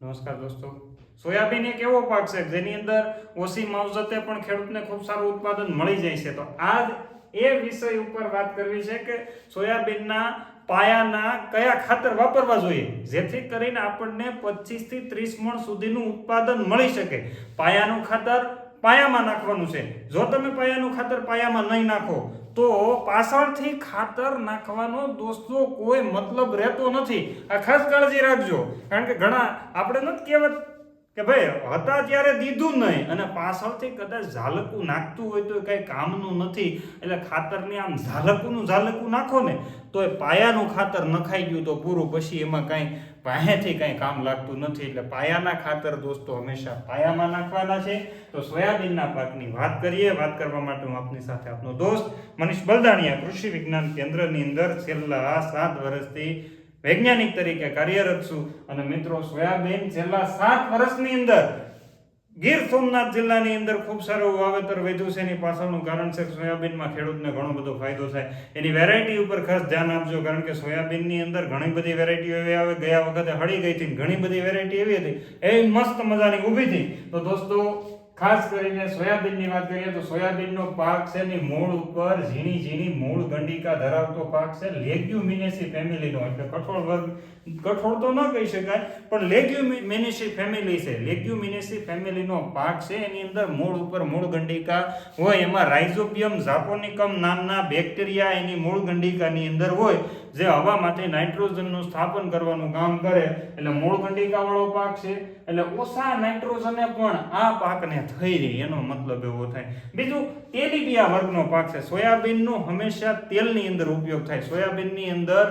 નમસ્કાર દોસ્તો, સોયાબીન એક એવો પાક છે જેની અંદર ઓછી માવજતે પણ ખેડૂતને ખૂબ સારું ઉત્પાદન મળી જાય છે. તો આજ એ વિષય ઉપર વાત કરવી છે કે સોયાબીનના પાયાના કયા ખાતર વાપરવા જોઈએ જેથી કરીને આપણને 25 થી 30 મણ સુધીનું ઉત્પાદન મળી શકે. પાયાનું ખાતર પાયામાં નાખવાનું છે. જો તમે પાયાનું ખાતર પાયામાં નહીં નાખો તો પાછળથી ખાતર નાખવાનો દોસ્તો કોઈ મતલબ રહેતો નથી. આ ખાસ કાળજી રાખજો, કારણ કે ઘણા આપણે નથી કહેવત કે ભાઈ હતા ત્યારે દીધું નહીં અને પાછળથી કદાચ ઝાલકું નાખતું હોય તો કંઈ કામનું નથી. એટલે ખાતરની આમ ઝાલકું નાખો ને તો એ પાયાનું ખાતર નખાઈ ગયું તો પૂરું, પછી એમાં કાંઈ પાયાથી કાંઈ કામ લાગતું નથી. એટલે પાયાના ખાતર દોસ્તો હંમેશા પાયામાં નાખવાના છે. તો સોયાબીનના પાકની વાત કરીએ. વાત કરવા માટે હું આપની સાથે આપનો દોસ્ત મનીષ બલદાણિયા કૃષિ વિજ્ઞાન કેન્દ્રની અંદર છેલ્લા 7 વર્ષથી વૈજ્ઞાનિક તરીકે કાર્યરત છું. અને મિત્રો, સોયાબીન છેલ્લા 7 વર્ષની અંદર ગીર સોમનાથ જિલ્લાની અંદર ખૂબ સારું વાવેતર વધ્યું છે. એની પાછળનું કારણ છે કે સોયાબીનમાં ખેડૂતને ઘણો બધો ફાયદો થાય. એની વેરાયટી ઉપર ખાસ ધ્યાન આપજો, કારણ કે સોયાબીનની અંદર ઘણી બધી વેરાયટીઓ એવી આવે. ગયા વખતે હળી ગઈ હતી, ઘણી બધી વેરાયટી એવી હતી એ મસ્ત મજાની ઊભી હતી. તો દોસ્તો, ખાસ કરીને સોયાબીનની વાત કરીએ તો સોયાબીનનો પાક છે એની મૂળ ઉપર ઝીણી મૂળ ગંડિકા ધરાવતો પાક છે. લેગ્યુમિનેસી ફેમિલીનો, એટલે કઠોળ વર્ગ, કઠોળ તો ન કહી શકાય પણ લેગ્યુમિનેસી ફેમિલી છે. લેગ્યુમિનેસી ફેમિલીનો પાક છે. એની અંદર મૂળ ઉપર મૂળ ગંડિકા હોય. એમાં રાઇઝોબિયમ ઝાપોનિકમ નામના બેક્ટેરિયા એની મૂળ ગંડિકાની અંદર હોય, જે હવામાંથી નાઇટ્રોજનનું સ્થાપન કરવાનું કામ કરે. એટલે મૂળ ગંડિકા વાળો પાક છે. એટલે ઓછા નાઇટ્રોજને પણ આ પાકને થઈ રહી, એનો મતલબ એવો થાય. બીજું, તેલીબિયા વર્ગનો પાક છે. સોયાબીનનો હંમેશા તેલની અંદર ઉપયોગ થાય. સોયાબીનની અંદર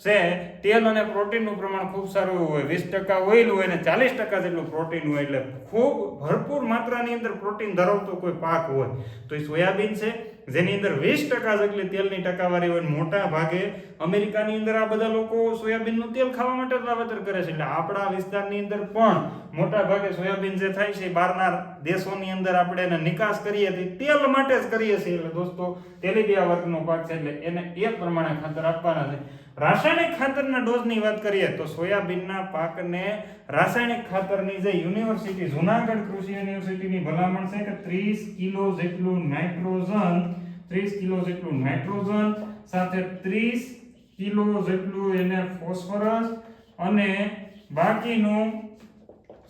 છે તેલ અને પ્રોટીનનું પ્રમાણ ખૂબ સારું હોય. 20% ઓઇલ હોય અને 40% જેટલું પ્રોટીન હોય. એટલે ખૂબ ભરપૂર માત્રાની અંદર પ્રોટીન ધરાવતો કોઈ પાક હોય તો એ સોયાબીન છે, જેની અંદર 20% જેટલી તેલની ટકાવારી હોય. મોટા ભાગે અમેરિકાની અંદર આ બધા લોકો સોયાબીનનું તેલ ખાવા માટે વાવેતર કરે છે. એટલે આપણા વિસ્તારની અંદર પણ મોટા ભાગે સોયાબીન જે થાય છે બહારના દેશોની અંદર આપણે એને નિકાસ કરીએ છીએ, તેલ માટે જ કરીએ છીએ. એટલે દોસ્તો, તેલીબિયા વર્ગનો પાક છે એટલે એને એ પ્રમાણે ખાતર આપવાના છે. રાસાયણિક ખાતરના ડોઝની વાત કરીએ તો સોયાબીનના પાકને રાસાયણિક ખાતરની જે યુનિવર્સિટી જૂનાગઢ કૃષિ યુનિવર્સિટીની ભલામણ છે કે 30 કિલો જેટલું નાઇટ્રોજન સાથે 30 કિલો જેટલું એને ફોસ્ફરસ અને બાકીનું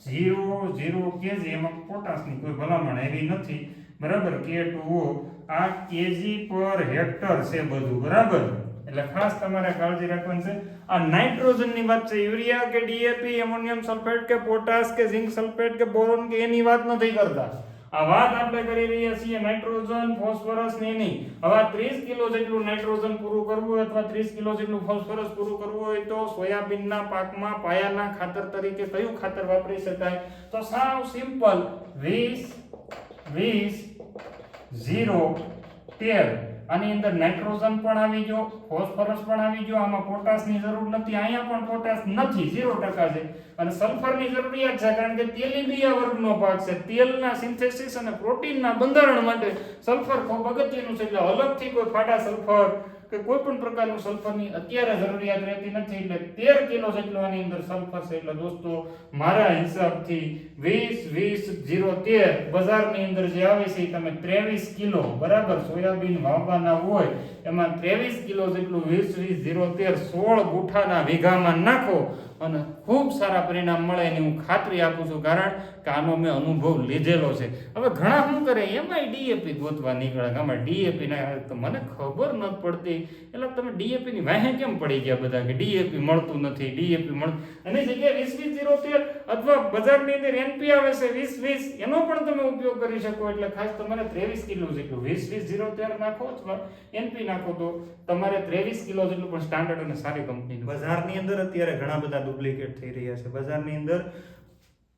0.0 kg એમાં પોટાશની કોઈ ભલામણ એવી નથી, બરાબર. K2O આ કેજી પર હેક્ટર છે બધું, બરાબર. એટલે ખાસ તમારે કાળજી રાખવાની છે. આ નાઇટ્રોજનની વાત છે. યુરિયા કે ડીએપી, એમોનિયમ સલ્ફેટ કે પોટાશ કે ઝિંક સલ્ફેટ કે બોરોન કે એની વાત નથી કરતા. આ વાત આપણે કરી રહ્યા છીએ નાઇટ્રોજન, ફોસ્ફરસ ને એની. હવે 30 કિલો જેટલું નાઇટ્રોજન પૂરું કરવું હોય અથવા 30 કિલો જેટલું ફોસ્ફરસ પૂરું કરવું હોય તો સોયાબીનના પાકમાં પાયાના ખાતર તરીકે કયું ખાતર વાપરી શકાય? તો સાવ સિમ્પલ 20-0-13. આની અંદર નાઇટ્રોજન પણ આવી ગયો, ફોસ્ફરસ પણ આવી ગયો. આમાં પોટાશની જરૂર નથી, અહીંયા પણ પોટાશ નથી, 0% છે. અને સલ્ફરની જરૂરિયાત છે, કારણ કે તેલીબિયા વર્ગનો પાક છે. તેલના સિન્થેસિસ અને પ્રોટીનના બંધારણ માટે સલ્ફર ખૂબ અગત્યનું છે. એટલે અલગથી કોઈ ફાટા સલ્ફર કે કોઈ પણ પ્રકારનું સલ્ફરની અત્યારે જરૂરિયાત રહેતી નથી. એટલે 13 કિલો જેટલું આની અંદર સલ્ફર છે. એટલે દોસ્તો, મારા હિસાબથી 20-20-0-13 બજારની અંદર જે આવે છે તમે 23 કિલો, બરાબર, સોયાબીન વાવવાના હોય એમાં 23 કિલો જેટલું 20-20-0-13 16 ગુઠાના વીઘામાં નાખો અને ખૂબ સારા પરિણામ મળે એની હું ખાતરી આપું છું, કારણ કે આનો મેં અનુભવ લીધેલો છે. હવે ઘણા શું કરે, એમાંય ડીએપી ગોતવા નીકળે. આમાં ડીએપી ના, તો મને ખબર નથી પડતી. એટલે તમે ડીએપી ની વાહે કેમ પડી ગયા બધા કે ડીએપી મળતું નથી, ડીએપી મળતું. એની જગ્યાએ 20-20-0-13 અથવા બજારની અંદર એનપી આવે છે 20-20, એનો પણ તમે ઉપયોગ કરી શકો. એટલે ખાસ તમારે 23 કિલો જેટલું 20-20-0-13 નાખો અથવા એનપી નાખો તો તમારે 23 કિલો જેટલું પણ સ્ટાન્ડર્ડ અને સારી કંપનીનું. બજારની અંદર અત્યારે ઘણા બધા ડુપ્લિકેટ થઈ રહ્યા છે. બજારની અંદર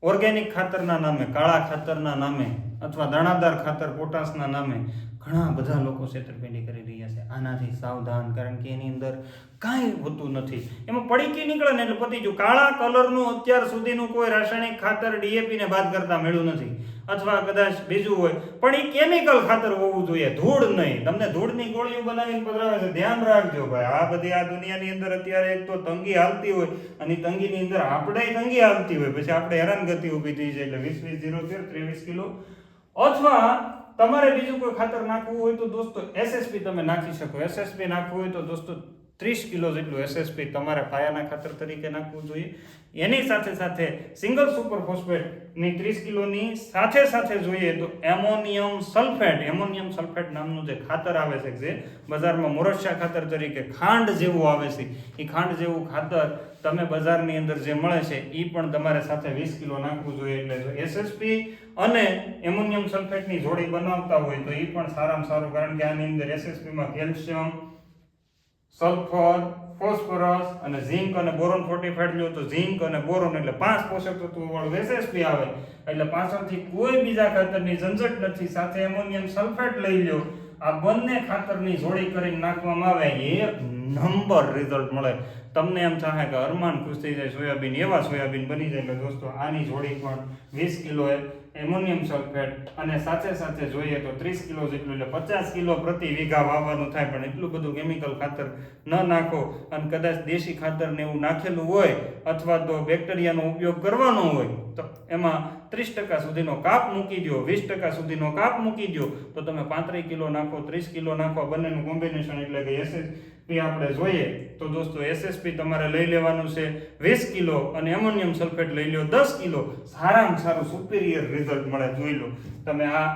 ઓર્ગેનિક ખાતરના નામે, કાળા ખાતરના નામે અથવા દાણાદાર ખાતર પોટાશના નામે ઘણા બધા લોકો છેતરપિંડી કરી રહ્યા છે. આનાથી સાવધાન, કારણ કે એની અંદર કાંઈ હોતું નથી. એમાં પડીકી નીકળે ને એટલે પતી ગયું. કાળા કલરનું અત્યાર સુધીનું કોઈ રાસાયણિક ખાતર ડીએપી ને બાદ કરતા મળ્યું નથી, અથવા કદાચ બીજું હોય, પણ એ કેમિકલ ખાતર હોવું જોઈએ, ધૂળ નહીં. તમને ધૂળની ગોળીઓ બનાવીને પધરાવે છે, ધ્યાન રાખજો ભાઈ. આ બધી આ દુનિયાની અંદર અત્યારે એક તો તંગી હાલતી હોય, અને તંગીની અંદર આપણે તંગી હાલતી હોય, પછી આપણે હેરાનગતિ ઊભી થઈ જાય. એટલે 20-20-0-13 23 કિલો, અથવા તમારે બીજું કોઈ ખાતર નાખવું હોય તો દોસ્તો એસએસપી તમે નાખી શકો. એસએસપી નાખવું હોય તો દોસ્તો 30 કિલો જેટલું એસએસપી તમારે પાયાના ખાતર તરીકે નાખવું જોઈએ. એની સાથે સાથે સિંગલ સુપર ફોસ્ફેટની 30 કિલોની સાથે સાથે જોઈએ તો એમોનિયમ સલ્ફેટ નામનું જે ખાતર આવે છે, જે બજારમાં મોરસિયા ખાતર તરીકે ખાંડ જેવું આવે છે, એ ખાંડ જેવું ખાતર તમે બજારની અંદર જે મળે છે એ પણ તમારે સાથે 20 કિલો નાખવું જોઈએ. એટલે જો એસએસપી અને એમોનિયમ સલ્ફેટની જોડી બનાવતા હોય તો એ પણ સારામાં સારું, કારણ કે આની અંદર એસએસપીમાં કેલ્શિયમ, સલ્ફર, ફોસ્ફરસ અને ઝિંક અને બોરોન ફોર્ટિફાઈડ લ્યો તો ઝિંક અને બોરોન એટલે 5 પોષક તત્વો વાળું એસએસપી આવે. એટલે પાછળથી કોઈ બીજા ખાતરની ઝંઝટ નથી. સાથે એમોનિયમ સલ્ફેટ લઈ લ્યો, આ બંને ખાતરની જોડી કરીને નાખવામાં આવે, એક નંબર રિઝલ્ટ મળે. તમને એમ થાય કે અરમાન ખુશ થઈ જાય, સોયાબીન એવા સોયાબીન બની જાય. એટલે દોસ્તો આની જોડી પણ 20 કિલો એમોનિયમ સલ્ફેટ અને સાથે સાથે જોઈએ તો 30 કિલો જેટલું, એટલે 50 કિલો પ્રતિ વીઘા વાવવાનું થાય. પણ એટલું બધું કેમિકલ ખાતર ન નાખો, અને કદાચ દેશી ખાતર ને એવું નાખેલું હોય અથવા તો બેક્ટેરિયાનો ઉપયોગ કરવાનો હોય તો એમાં 30% સુધીનો કાપ મૂકી દો, 20% સુધીનો કાપ મૂકી દો, તો તમે 35 કિલો નાખો, 30 કિલો નાખો, બંનેનું કોમ્બિનેશન એટલે કે એસએસપી આપણે જોઈએ તો દોસ્તો એસએસપી તમારે લઈ લેવાનું છે 20 કિલો અને એમોનિયમ સલ્ફેટ લઈ લો 10 કિલો. સારામાં સારું સુપીરિયર રિઝલ્ટ મળે, જોઈ લો તમે. આ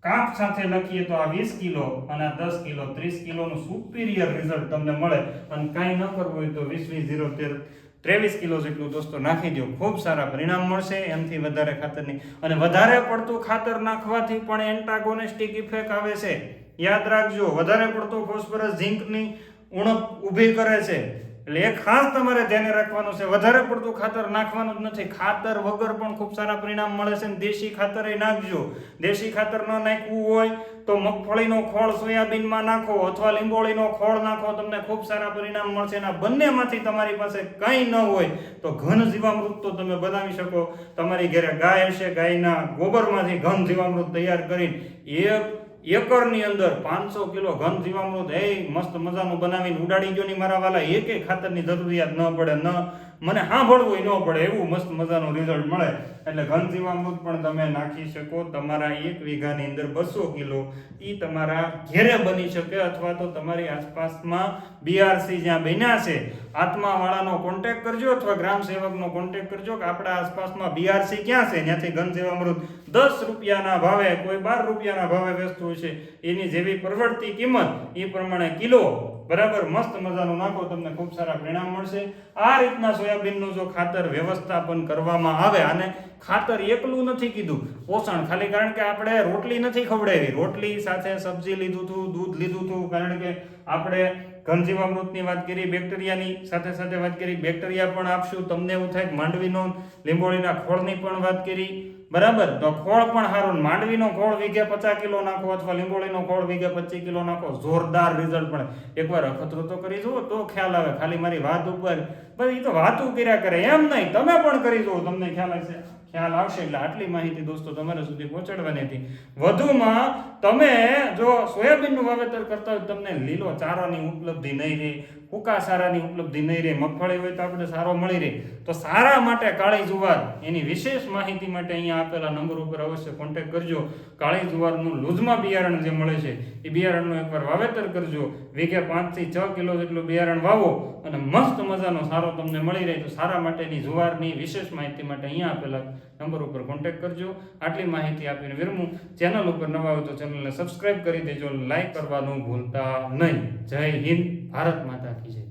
કાપ સાથે લખીએ તો આ 20 કિલો અને આ 10 કિલો, 30 કિલોનું સુપીરિયર રિઝલ્ટ તમને મળે. અને કાંઈ ન કરવું હોય તો 20-20-0-13 23 કિલો જેટલું દોસ્તો નાખી દો, ખૂબ સારા પરિણામ મળશે. એમથી વધારે ખાતરની, અને વધારે પડતું ખાતર નાખવાથી પણ એન્ટાગોનિસ્ટિક ઇફેક્ટ આવે છે, યાદ રાખજો. વધારે પડતું ફોસ્ફરસ ઝિંકની ઉણપ ઊભી કરે છે, એટલે એ ખાસ તમારે ધ્યાને રાખવાનું છે. વધારે પડતું ખાતર નાખવાનું જ નથી. ખાતર વગર પણ ખૂબ સારા પરિણામ મળે છે. દેશી ખાતર એ નાખજો. દેશી ખાતર ન નાખવું હોય તો મગફળીનો ખોળ સોયાબીનમાં નાખો, અથવા લીંબોળીનો ખોળ નાખો, તમને ખૂબ સારા પરિણામ મળશે. એના બંનેમાંથી તમારી પાસે કંઈ ન હોય તો ઘન જીવામૃત તો તમે બનાવી શકો. તમારી ઘરે ગાય હશે, ગાયના ગોબરમાંથી ઘન જીવામૃત તૈયાર કરીને એકરની અંદર 500 કિલો ઘન જીવામૃત મસ્ત મજાનું બનાવીને ઉડાડી ગયો ની મારા વાલા. એકે ખાતરની જરૂરિયાત ન પડે, ન મને સાંભળવું ન પડે, એવું મસ્ત મજાનું રિઝલ્ટ મળે. એટલે ઘન જીવામૃત પણ તમે નાખી શકો. તમારા 1 વીઘાની અંદર 200 કિલો એ તમારા ઘેરે બની શકે, અથવા તો તમારી આસપાસમાં બીઆરસી જ્યાં બન્યા છે, આત્માવાળાનો કોન્ટેક્ટ કરજો, અથવા ગ્રામ સેવકનો કોન્ટેક્ટ કરજો કે આપણા આસપાસમાં બીઆરસી ક્યાં છે, ત્યાંથી ઘન જીવામૃત 10 રૂપિયાના ભાવે, કોઈ 12 રૂપિયાના ભાવે વેચતું છે. એની જેવી પરવડતી કિંમત એ પ્રમાણે કિલો બરાબર મસ્ત મજાનું નાખો, તમને ખૂબ સારા પરિણામ મળશે. આ રીતના સોયાબીનનું જો ખાતર વ્યવસ્થાપન કરવામાં આવે, અને ખાતર એકલું નથી કીધું, પોષણ ખાલી, કારણ કે આપણે રોટલી નથી ખવડાવી, રોટલી સાથે સબ્જી લીધું હતું, દૂધ લીધું હતું, કારણ કે આપણે ઘન જીવામૃતની વાત કરી, બેક્ટેરિયાની સાથે સાથે વાત કરી, બેક્ટેરિયા પણ આપશું. તમને એવું થાય કે માંડવીનો, લીંબોળીના ખોળની પણ વાત કરી, બરાબર, તો ખોળ પણ સારું. માંડવીનો ખોળ વીઘે 50 કિલો નાખો, અથવા લીંબોળીનો ખોળ વીઘે 25 કિલો નાખો, જોરદાર રિઝલ્ટ મળે. એકવાર અખતરો તો કરી જુઓ તો ખ્યાલ આવે. ખાલી મારી વાત ઉપર બસ એ તો વાતું કર્યા કરે એમ નહીં, તમે પણ કરી જુઓ, તમને ખ્યાલ આવશે. એટલે આટલી માહિતી દોસ્તો તમારા સુધી પહોંચાડવાની હતી. વધુમાં તમે જો સોયાબીનનું વાવેતર કરતા હોય, તમને લીલો ચારાની ઉપલબ્ધિ નહીં રહે, સૂકા સારાની ઉપલબ્ધિ નહીં રહે, મગફળી હોય તો આપણે સારો મળી રહે, તો સારા માટે કાળી જુવાર એની વિશેષ માહિતી માટે અહીંયા આપેલા નંબર ઉપર અવશ્ય કોન્ટેક્ટ કરજો. કાળી જુવારનું લૂઝમાં બિયારણ જે મળે છે એ બિયારણનું એકવાર વાવેતર કરજો. વીઘે 5 થી 6 કિલો જેટલું બિયારણ વાવો અને મસ્ત મજાનો સારો તમને મળી રહે. તો સારા માટેની જુવારની વિશેષ માહિતી માટે અહીંયા આપેલા નંબર ઉપર કોન્ટેક્ટ કરજો. આટલી માહિતી આપીને વિરમું. ચેનલ ઉપર નવા હોય તો ચેનલને સબસ્ક્રાઇબ કરી દેજો, લાઈક કરવાનું ભૂલતા નહીં. જય હિન્દ, ભારત માતા કી જય.